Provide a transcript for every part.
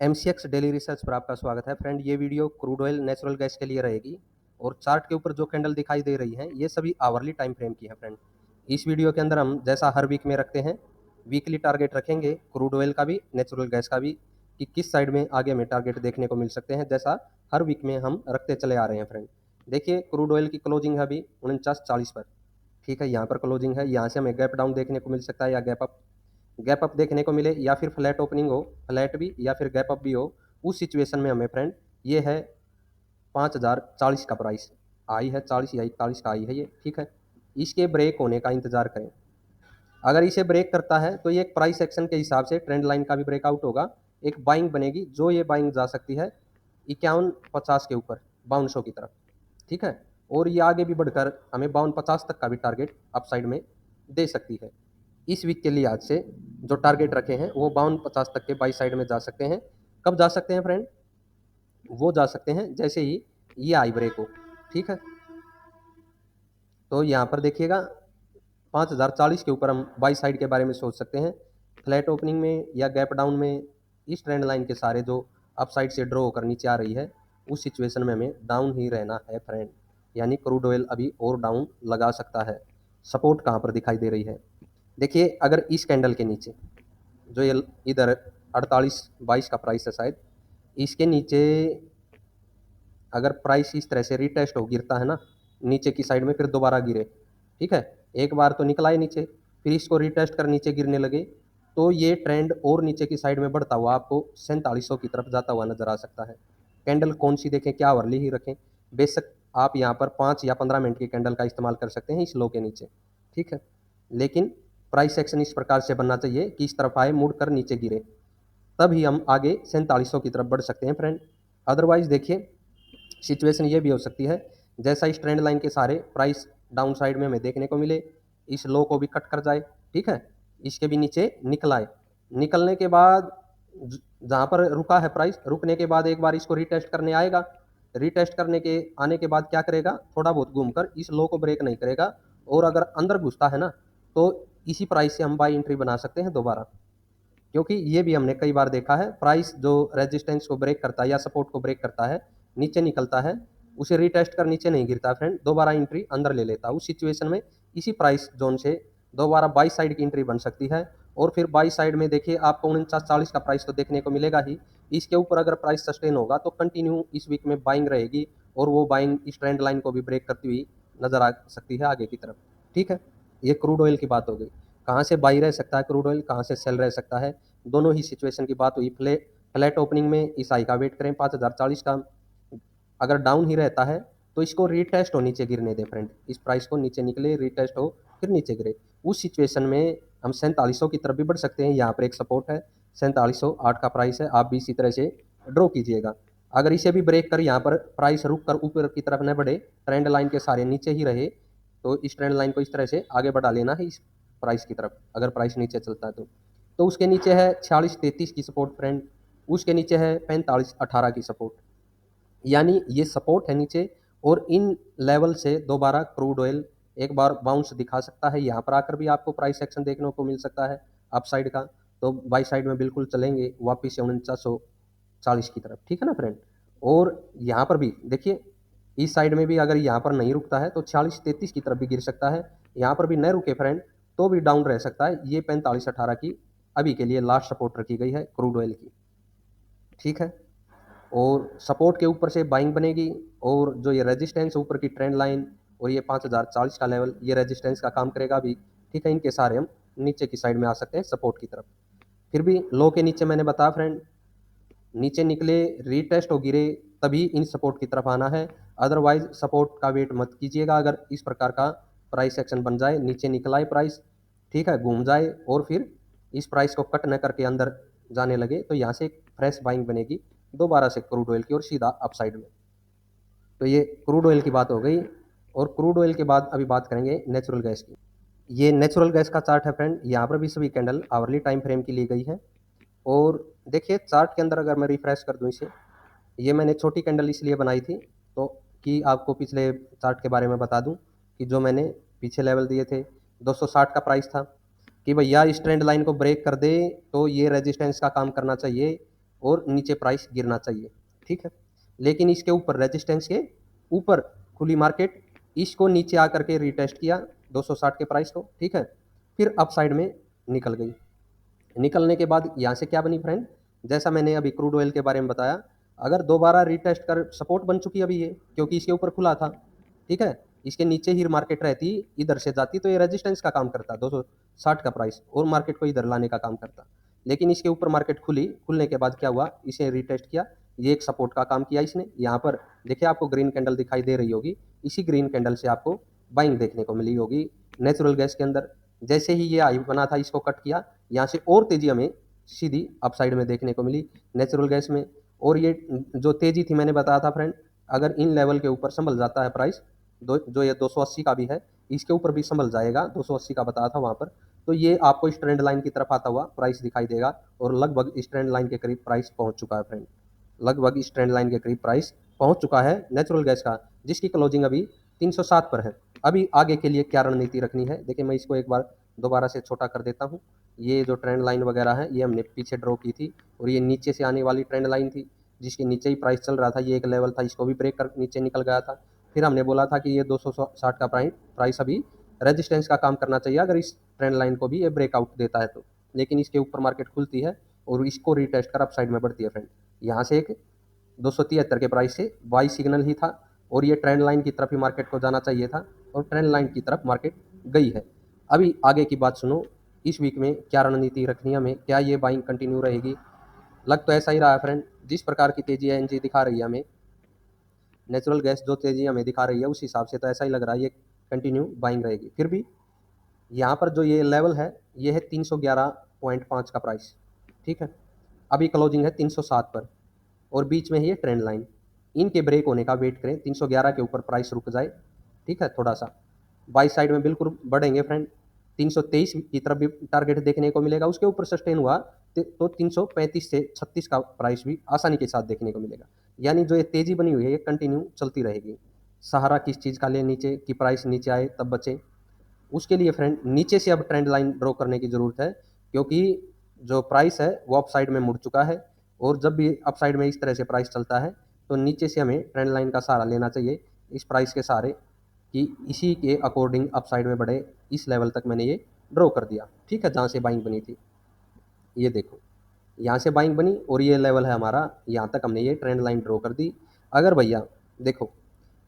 MCX daily research पर आपका स्वागत है फ्रेंड। ये video crude oil natural gas के लिए रहेगी और चार्ट के ऊपर जो कैंडल दिखाई दे रही हैं ये सभी आवरली टाइम फ्रेम की है फ्रेंड। इस वीडियो के अंदर हम जैसा हर वीक में रखते हैं वीकली टारगेट रखेंगे क्रूड ऑयल का भी नेचुरल गैस का भी कि किस साइड में आगे हमें टारगेट देखने को मिल सकते हैं, जैसा हर वीक में हम रखते चले आ रहे हैं फ्रेंड। देखिए क्रूड ऑयल की क्लोजिंग है अभी 49.40 पर। ठीक है, यहाँ पर क्लोजिंग है, यहाँ से हमें गैप डाउन देखने को मिल सकता है या गैप अप देखने को मिले या फिर फ्लैट ओपनिंग हो, फ्लैट भी या फिर गैप अप भी हो। उस सिचुएशन में हमें फ्रेंड ये है 5040 का प्राइस आई है, 40 या 41 का आई है ये। ठीक है, इसके ब्रेक होने का इंतजार करें। अगर इसे ब्रेक करता है तो ये एक प्राइस एक्शन के हिसाब से ट्रेंड लाइन का भी ब्रेकआउट होगा, एक बाइंग बनेगी जो ये बाइंग जा सकती है 5150 के ऊपर 5200 की तरफ। ठीक है, और ये आगे भी बढ़कर हमें 5250 तक का भी टारगेट अपसाइड में दे सकती है। इस वीक के लिए आज से जो टारगेट रखे हैं वो 5250 तक के बाई साइड में जा सकते हैं। कब जा सकते हैं फ्रेंड? वो जा सकते हैं जैसे ही ये आई ब्रेक हो। ठीक है, तो यहाँ पर देखिएगा 5040 के ऊपर हम बाई साइड के बारे में सोच सकते हैं, फ्लैट ओपनिंग में या गैप डाउन में। इस ट्रेंड लाइन के सारे जो अप साइड से ड्रॉ होकर नीचे आ रही है उस सिचुएशन में हमें डाउन ही रहना है फ्रेंड, यानी क्रूड ऑयल अभी और डाउन लगा सकता है। सपोर्ट कहाँ पर दिखाई दे रही है? देखिए, अगर इस कैंडल के नीचे जो ये इधर 4822 का प्राइस है शायद, इसके नीचे अगर प्राइस इस तरह से रिटेस्ट हो, गिरता है ना नीचे की साइड में, फिर दोबारा गिरे। ठीक है, एक बार तो निकला है नीचे, फिर इसको रिटेस्ट कर नीचे गिरने लगे तो ये ट्रेंड और नीचे की साइड में बढ़ता हुआ आपको 4700 की तरफ जाता हुआ नजर आ सकता है। कैंडल कौन सी देखें, क्या वर्ली ही रखें? बेशक आप यहाँ पर 5 या 15 मिनट की कैंडल का इस्तेमाल कर सकते हैं इस लो के नीचे। ठीक है, लेकिन प्राइस एक्शन इस प्रकार से बनना चाहिए कि इस तरफ आए, मुड़ कर नीचे गिरे, तभी हम आगे 4700 की तरफ बढ़ सकते हैं फ्रेंड। अदरवाइज देखिए सिचुएशन ये भी हो सकती है जैसा इस ट्रेंड लाइन के सारे प्राइस डाउन साइड में हमें देखने को मिले, इस लो को भी कट कर जाए। ठीक है, इसके भी नीचे निकल आए, निकलने के बाद जहाँ पर रुका है प्राइस, रुकने के बाद एक बार इसको रिटेस्ट करने आएगा। रिटेस्ट करने के आने के बाद क्या करेगा, थोड़ा बहुत घूमकर इस लो को ब्रेक नहीं करेगा, और अगर अंदर घुसता है ना तो इसी प्राइस से हम बाई एंट्री बना सकते हैं दोबारा। क्योंकि ये भी हमने कई बार देखा है, प्राइस जो रेजिस्टेंस को ब्रेक करता है या सपोर्ट को ब्रेक करता है, नीचे निकलता है, उसे रिटेस्ट कर नीचे नहीं गिरता फ्रेंड, दोबारा एंट्री अंदर ले लेता है। उस सिचुएशन में इसी प्राइस जोन से दोबारा बाई साइड की एंट्री बन सकती है। और फिर बाई साइड में देखिए आपको 4940 का प्राइस तो देखने को मिलेगा ही। इसके ऊपर अगर प्राइस सस्टेन होगा तो कंटिन्यू इस वीक में बाइंग रहेगी, और वो बाइंग इस ट्रेंड लाइन को भी ब्रेक करती हुई नजर आ सकती है आगे की तरफ। ठीक है, ये क्रूड ऑयल की बात हो गई। कहाँ से बाई रह सकता है क्रूड ऑयल, कहाँ से सेल रह सकता है, दोनों ही सिचुएशन की बात हुई। फ्लैट ओपनिंग में इस हाई का वेट करें 5040 का, अगर डाउन ही रहता है तो इसको रिटेस्ट हो, नीचे गिरने दें फ्रेंड, इस प्राइस को नीचे निकले, रिटेस्ट हो, फिर नीचे गिरे। उस सिचुएशन में हम 4700 की तरफ भी बढ़ सकते हैं। यहाँ पर एक सपोर्ट है 4708 का प्राइस है, आप भी इसी तरह से ड्रॉ कीजिएगा। अगर इसे भी ब्रेक कर यहाँ पर प्राइस रुक कर ऊपर की तरफ न बढ़े, ट्रेंड लाइन के सारे नीचे ही रहे, तो इस ट्रेंड लाइन को इस तरह से आगे बढ़ा लेना है इस प्राइस की तरफ। अगर प्राइस नीचे चलता है तो उसके नीचे है 4633 की सपोर्ट फ्रेंड, उसके नीचे है 4518 की सपोर्ट, यानी ये सपोर्ट है नीचे। और इन लेवल से दोबारा क्रूड ऑयल एक बार बाउंस दिखा सकता है, यहाँ पर आकर भी आपको प्राइस एक्शन देखने को मिल सकता है अप साइड का, तो बाई साइड में बिल्कुल चलेंगे वापिस से 4940 की तरफ। ठीक है ना फ्रेंड, और यहाँ पर भी देखिए इस साइड में भी अगर यहाँ पर नहीं रुकता है तो 4633 की तरफ भी गिर सकता है। यहाँ पर भी न रुके फ्रेंड तो भी डाउन रह सकता है। ये 4518 की अभी के लिए लास्ट सपोर्ट रखी गई है क्रूड ऑयल की। ठीक है, और सपोर्ट के ऊपर से बाइंग बनेगी, और जो ये रेजिस्टेंस ऊपर की ट्रेंड लाइन और ये 5040 का लेवल, ये रेजिस्टेंस का काम करेगा भी। ठीक है, इनके सारे हम नीचे की साइड में आ सकते हैं सपोर्ट की तरफ। फिर भी लो के नीचे मैंने बताया फ्रेंड, नीचे निकले, रीटेस्ट हो, गिरे, तभी इन सपोर्ट की तरफ आना है। अदरवाइज सपोर्ट का वेट मत कीजिएगा। अगर इस प्रकार का प्राइस एक्शन बन जाए, नीचे निकल आए प्राइस, ठीक है, घूम जाए और फिर इस प्राइस को कट न करके अंदर जाने लगे, तो यहाँ से एक फ्रेश बाइंग बनेगी दोबारा से क्रूड ऑयल की और सीधा अपसाइड में। तो ये क्रूड ऑयल की बात हो गई, और क्रूड ऑयल के बाद अभी बात करेंगे नेचुरल गैस की। ये नेचुरल गैस का चार्ट है फ्रेंड, यहाँ पर भी सभी कैंडल आवरली टाइम फ्रेम की ली गई है। और देखिए चार्ट के अंदर अगर मैं रिफ्रेश कर दूं इसे, ये मैंने छोटी कैंडल इसलिए बनाई थी तो कि आपको पिछले चार्ट के बारे में बता दूं कि जो मैंने पीछे लेवल दिए थे 260 का प्राइस था, कि भैया इस ट्रेंड लाइन को ब्रेक कर दे तो ये रेजिस्टेंस का काम करना चाहिए और नीचे प्राइस गिरना चाहिए, ठीक है। लेकिन इसके ऊपर रेजिस्टेंस के ऊपर खुली मार्केट, इसको नीचे आकर के रीटेस्ट किया 260 के प्राइस को, ठीक है। फिर अप साइड में निकल गई। निकलने के बाद यहाँ से क्या बनी फ्रेंड, जैसा मैंने अभी क्रूड ऑयल के बारे में बताया, अगर दोबारा रीटेस्ट कर सपोर्ट बन चुकी अभी ये, क्योंकि इसके ऊपर खुला था, ठीक है। इसके नीचे ही मार्केट रहती, इधर से जाती तो ये रेजिस्टेंस का काम करता 260 का प्राइस, और मार्केट को इधर लाने का काम करता। लेकिन इसके ऊपर मार्केट खुली, खुलने के बाद क्या हुआ, इसे रीटेस्ट किया, ये एक सपोर्ट का काम किया इसने। यहाँ पर देखिए आपको ग्रीन कैंडल दिखाई दे रही होगी, इसी ग्रीन कैंडल से आपको बाइंग देखने को मिली होगी नेचुरल गैस के अंदर। जैसे ही ये आई बना था, इसको कट किया, यहाँ से और तेजी हमें सीधी अपसाइड में देखने को मिली नेचुरल गैस में। और ये जो तेजी थी मैंने बताया था फ्रेंड, अगर इन लेवल के ऊपर संभल जाता है प्राइस, जो ये 280 का भी है, इसके ऊपर भी संभल जाएगा, 280 का बताया था वहाँ पर, तो ये आपको इस ट्रेंड लाइन की तरफ आता हुआ प्राइस दिखाई देगा। और लगभग इस ट्रेंड लाइन के करीब प्राइस पहुंच चुका है फ्रेंड, लगभग इस ट्रेंड लाइन के करीब प्राइस पहुंच चुका है नेचुरल गैस का, जिसकी क्लोजिंग अभी 307 पर है। अभी आगे के लिए क्या रणनीति रखनी है, देखिए मैं इसको एक बार दोबारा से छोटा कर देता हूँ। ये जो ट्रेंड लाइन वगैरह है ये हमने पीछे ड्रॉ की थी, और ये नीचे से आने वाली ट्रेंड लाइन थी, जिसके नीचे ही प्राइस चल रहा था। ये एक लेवल था, इसको भी ब्रेक कर नीचे निकल गया था। फिर हमने बोला था कि ये 260 का प्राइस अभी रेजिस्टेंस का काम करना चाहिए, अगर इस ट्रेंड लाइन को भी ये ब्रेकआउट देता है तो। लेकिन इसके ऊपर मार्केट खुलती है और इसको रीटेस्ट कर अप साइड में बढ़ती है फ्रेंड। यहाँ से एक 273 के प्राइस से बाई सिग्नल ही था, और ये ट्रेंड लाइन की तरफ ही मार्केट को जाना चाहिए था, और ट्रेंड लाइन की तरफ मार्केट गई है। अभी आगे की बात सुनो, इस वीक में क्या रणनीति रखनी है हमें, क्या ये बाइंग कंटिन्यू रहेगी? लग तो ऐसा ही रहा है फ्रेंड, जिस प्रकार की तेजी एनजी दिखा रही है हमें, नेचुरल गैस जो तेजी हमें दिखा रही है उस हिसाब से तो ऐसा ही लग रहा है ये कंटिन्यू बाइंग रहेगी। फिर भी यहाँ पर जो ये लेवल है, ये है 311.5 का प्राइस, ठीक है। अभी क्लोजिंग है 307 पर, और बीच में है ये ट्रेंड लाइन। इनके ब्रेक होने का वेट करें, 311 के ऊपर प्राइस रुक जाए, ठीक है। थोड़ा सा बाई साइड में बिल्कुल बढ़ेंगे फ्रेंड, 323 की तरफ भी टारगेट देखने को मिलेगा। उसके ऊपर सस्टेन हुआ तो 335 से 36 का प्राइस भी आसानी के साथ देखने को मिलेगा। यानी जो ये तेजी बनी हुई है ये कंटिन्यू चलती रहेगी। सहारा किस चीज़ का ले, नीचे की प्राइस नीचे आए तब बचे, उसके लिए फ्रेंड नीचे से अब ट्रेंड लाइन ड्रॉ करने की ज़रूरत है, क्योंकि जो प्राइस है वो अप साइड में मुड़ चुका है। और जब भी अप साइड में इस तरह से प्राइस चलता है तो नीचे से हमें ट्रेंड लाइन का सहारा लेना चाहिए, इस प्राइस के सहारे, कि इसी के अकॉर्डिंग अप साइड में बढ़े। इस लेवल तक मैंने ये ड्रॉ कर दिया, ठीक है, जहाँ से बाइंग बनी थी। ये देखो यहाँ से बाइंग बनी और ये लेवल है हमारा, यहाँ तक हमने ये ट्रेंड लाइन ड्रॉ कर दी। अगर भैया देखो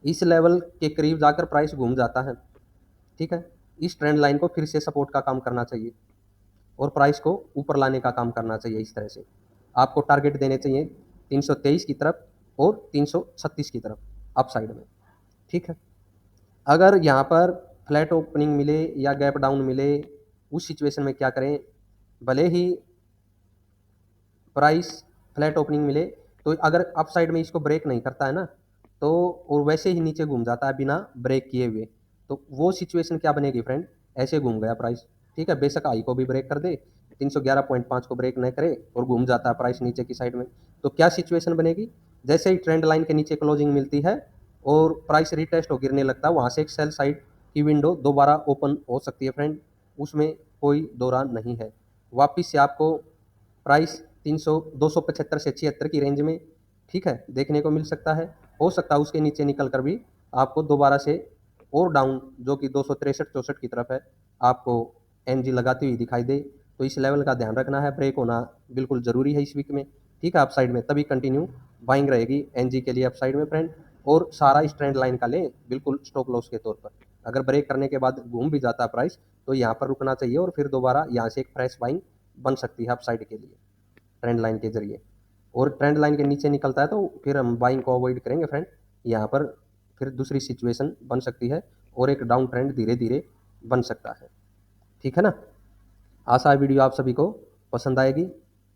इस लेवल के करीब जाकर प्राइस घूम जाता है, ठीक है, इस ट्रेंड लाइन को फिर से सपोर्ट का काम करना चाहिए, और प्राइस को ऊपर लाने का काम करना चाहिए। इस तरह से आपको टारगेट देने चाहिए 323 की तरफ और 336 की तरफ अप साइड में, ठीक है। अगर यहाँ पर फ्लैट ओपनिंग मिले या गैप डाउन मिले, उस सिचुएशन में क्या करें, भले ही प्राइस फ्लैट ओपनिंग मिले, तो अगर अप साइड में इसको ब्रेक नहीं करता है ना, तो और वैसे ही नीचे घूम जाता है बिना ब्रेक किए हुए, तो वो सिचुएशन क्या बनेगी फ्रेंड, ऐसे घूम गया प्राइस, ठीक है। बेशक आई को भी ब्रेक कर दे, 311.5 को ब्रेक नहीं करे और घूम जाता है प्राइस नीचे की साइड में, तो क्या सिचुएशन बनेगी, जैसे ही ट्रेंड लाइन के नीचे क्लोजिंग मिलती है और प्राइस रिटेस्ट हो गिरने लगता है, वहाँ से एक सेल साइड की विंडो दोबारा ओपन हो सकती है फ्रेंड, उसमें कोई दो राय नहीं है। वापिस से आपको प्राइस 275 से 76 की रेंज में, ठीक है, देखने को मिल सकता है। हो सकता है उसके नीचे निकल कर भी आपको दोबारा से और डाउन, जो कि 263-64 की तरफ है, आपको एनजी लगाती हुई दिखाई दे। तो इस लेवल का ध्यान रखना है, ब्रेक होना बिल्कुल ज़रूरी है इस वीक में, ठीक है। अप साइड में तभी कंटिन्यू बाइंग रहेगी एनजी के लिए अप साइड में फ्रेंड, और सारा इस ट्रेंड लाइन का लें बिल्कुल स्टॉप लॉस के तौर पर। अगर ब्रेक करने के बाद घूम भी जाता है प्राइस, तो यहाँ पर रुकना चाहिए, और फिर दोबारा यहाँ से एक फ्रेश बाइंग बन सकती है अप साइड के लिए ट्रेंड लाइन के जरिए। और ट्रेंड लाइन के नीचे निकलता है तो फिर हम बाइंग को अवॉइड करेंगे फ्रेंड, यहाँ पर फिर दूसरी सिचुएशन बन सकती है और एक डाउन ट्रेंड धीरे धीरे बन सकता है, ठीक है ना। आशा है वीडियो आप सभी को पसंद आएगी।